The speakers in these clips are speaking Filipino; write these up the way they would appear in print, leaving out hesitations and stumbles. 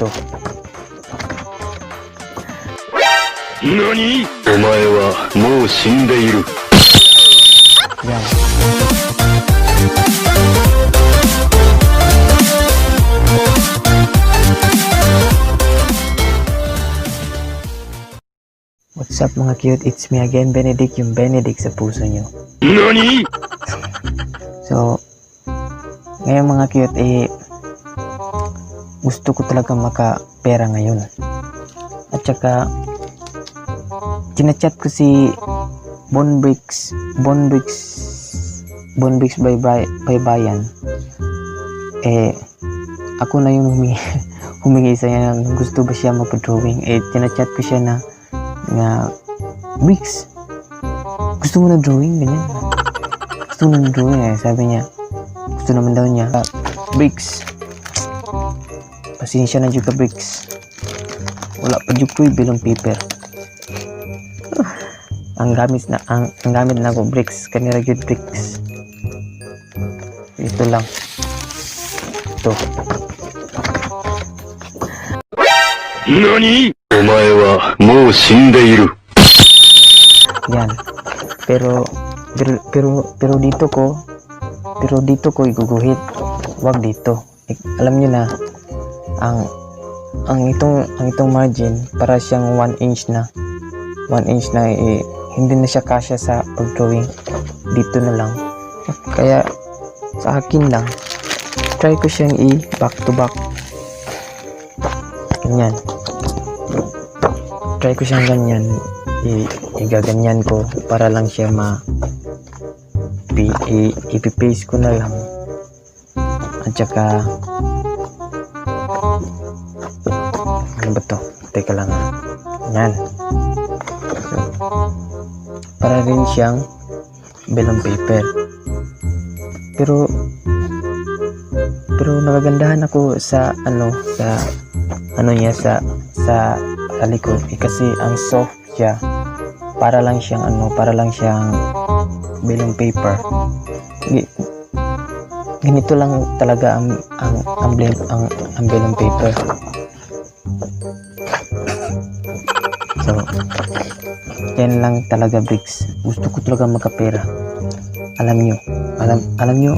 Ito. NANI?! お前はもう死んでいる。 Yan. What's up mga cute? It's me again, Benedict, yung Benedict sa puso nyo. NANI?! So, ngayon mga cute, gusto ko talaga makapera ngayon. At saka, chinachat ko si Bonbricks by Bayan. Ako na yung humingi sa niya ng gusto ba siya magpa-drawing. Chinachat ko siya na Bricks, gusto mo na drawing? Ganyan. Gusto mo na drawing sabi niya. Gusto naman daw niya. Bricks, pasensya na juga Bricks. Wala pa juga ko bilang paper. Ang gamit na ako Bricks, kanira gyud Bricks. Ito lang. Ito. NANI?! お前はもう死んでいる。 Yan. Pero dito ko iguguhit. Wag dito. Alam niyo na ang itong margin para siyang 1 inch na. 1 inch na hindi na siya kasya sa pag-drawing. Dito na lang. Kaya sa akin lang try ko siyang back to back. Ganyan. Try ko siyang ganyan. Igaganyan ko para lang siya ipipaste ko na lang. At saka ano ba to? Teka lang yan. So, para rin siyang bilang paper. Pero nagagandahan ako sa likod kasi ang soft siya. Para lang siyang bilang paper. Ganito lang talaga ang bilang paper. So, yan lang talaga Bricks. Gusto ko talaga magkapera. Alam nyo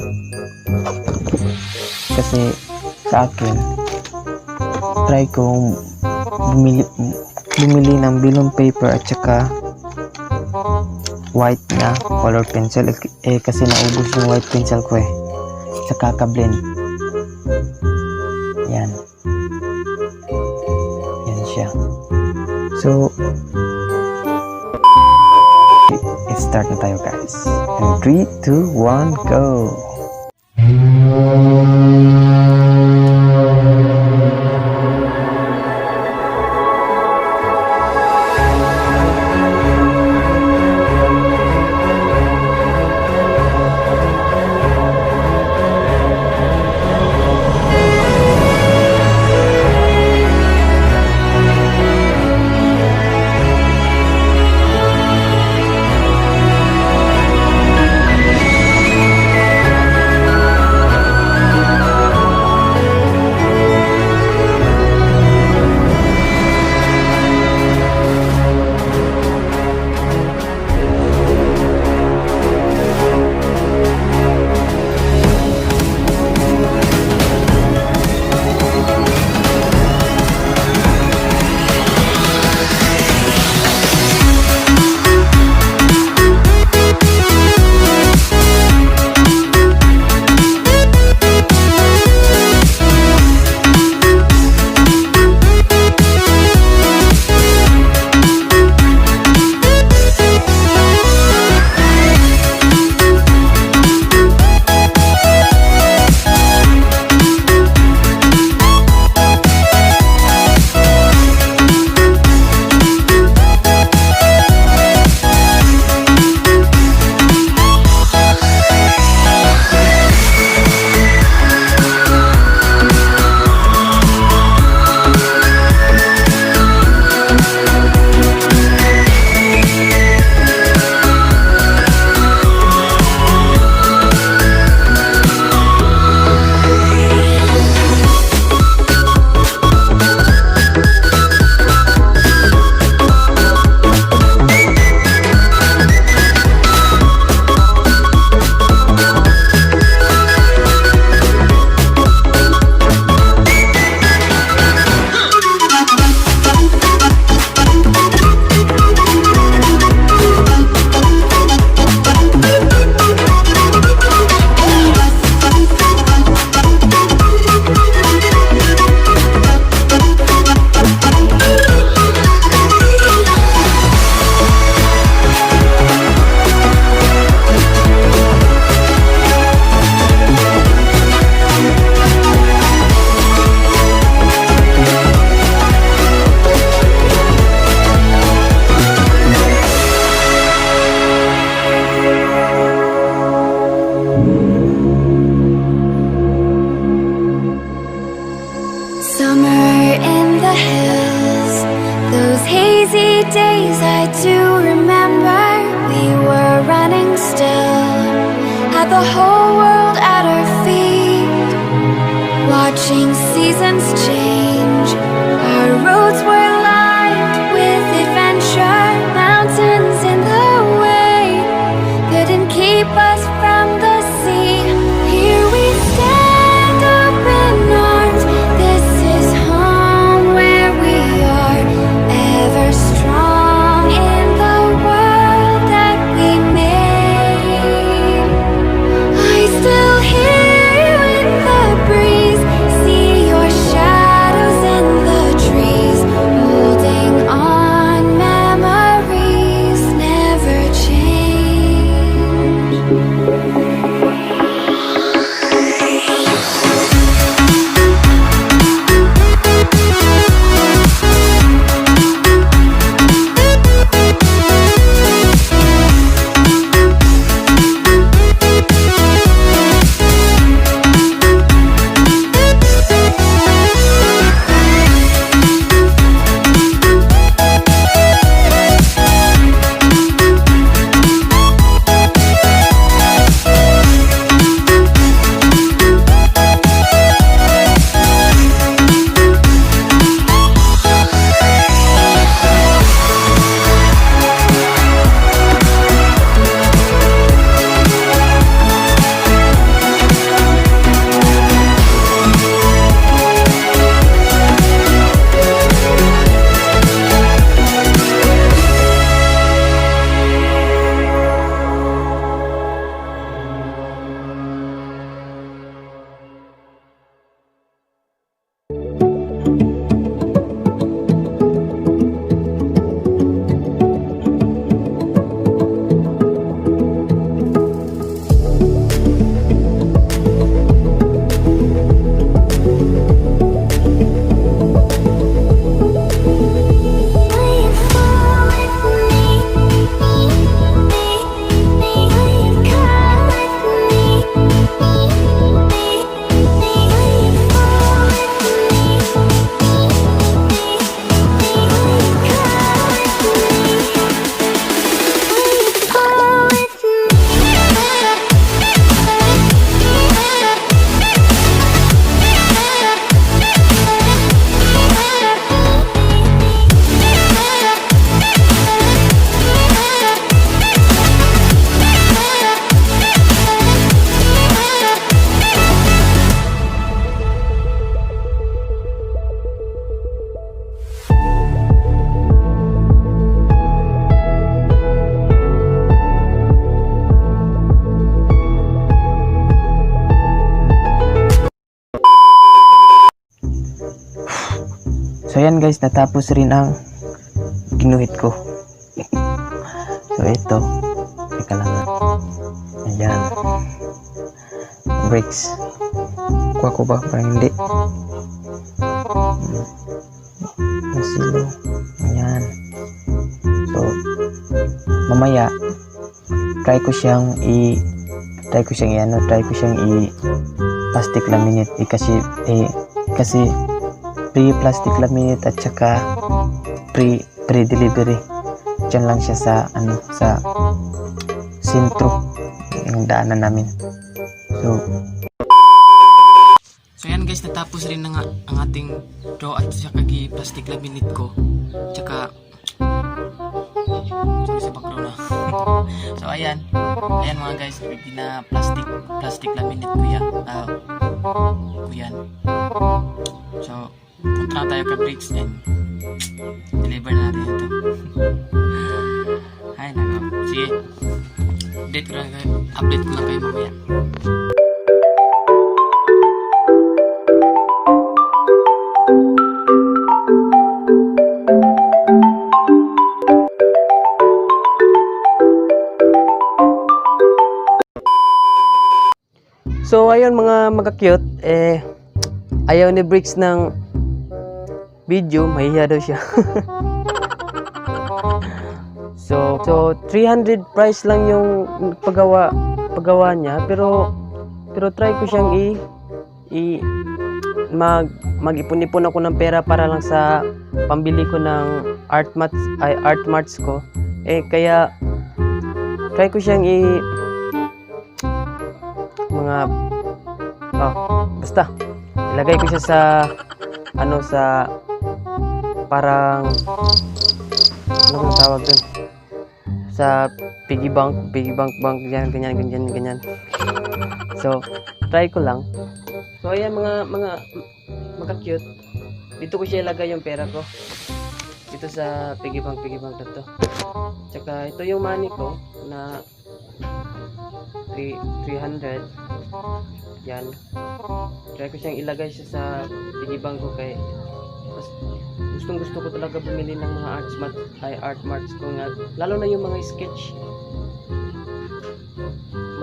kasi sa akin try kong bumili ng bilang paper at saka white na color pencil kasi naubos yung white pencil ko sa kaka-blend. Yan siya. So start na tayo guys. And 3, 2, 1, go! Summer in the hills, those hazy days I do remember. We were running still, had the whole world at our feet, watching seasons change. Our roads were lined with adventure, mountains in the way couldn't keep us from the sea. Here we stand, open arms. This is home where we are, ever strong in the world that we made. I still hear you in the breeze, see your shadows in the trees, holding on, memories never change. So yan guys, natapos rin ang ginuhit ko. So ito, teka lang. Ayan. Brakes. Kuha ko ba? Parang hindi. Masilo. Ayan. So, mamaya, try ko siyang i plastic laminate kasi pre-plastic laminate at saka pre-delivery. Diyan lang siya sa sa sentro yung daanan namin. So yan guys, natapos rin ang ating draw at saka plastic laminate ko. Tsaka sorry sa background na. So ayan mga guys, ready na plastic laminate ko yan. So punta na tayo ka Bricks and deliver na natin ito. Ay nako, sige, update ko lang kayo mamaya. So ayun mga cute, ayaw ni Bricks ng video, mahiya daw siya. so 300 price lang yung paggawa niya, pero try ko siyang mag-ipon-ipon ako ng pera para lang sa pambili ko ng art mats ko. Kaya try ko siyang basta ilagay ko siya sa sa parang ano bang tawag dun, sa piggy bank ganyan. So try ko lang. So ayan mga cute, dito ko siya ilagay yung pera ko, dito sa piggy bank na to. Tsaka ito yung money ko na 300. Yan, try ko siyang ilagay siya sa piggy bank ko, kay gusto ko talaga bumili ng mga art marks ko nga, lalo na yung mga sketch.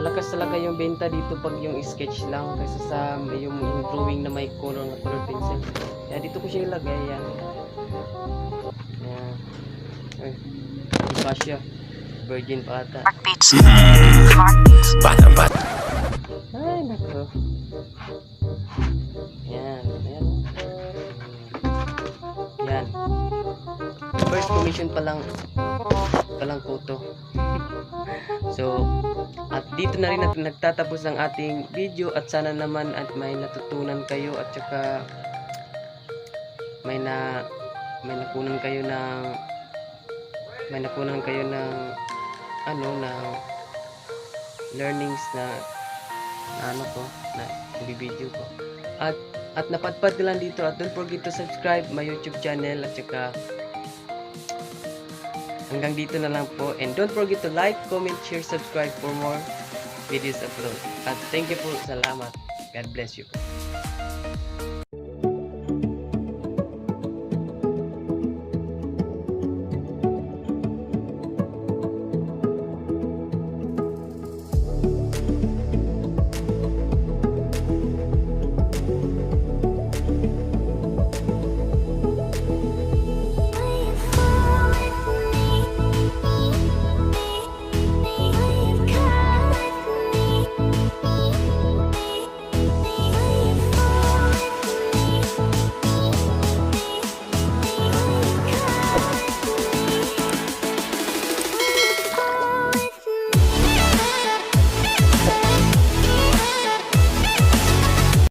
Malakas talaga yung benta dito pag yung sketch lang kaysa sa yung drawing na may color pencil. Kaya dito ko siya ilagay. Yan. Ay, di pa siya. Virgin pa ata. Ay, nako. Yan. First commission pa lang po to. So, at dito na rin natin nagtatapos ang ating video, at sana naman at may natutunan kayo, at saka may nakunan kayo ng ng learnings na video ko. At napadpad ko lang dito, at don't forget to subscribe my YouTube channel, at saka hanggang dito na lang po, and don't forget to like, comment, share, subscribe for more videos upload. At thank you po, salamat. God bless you.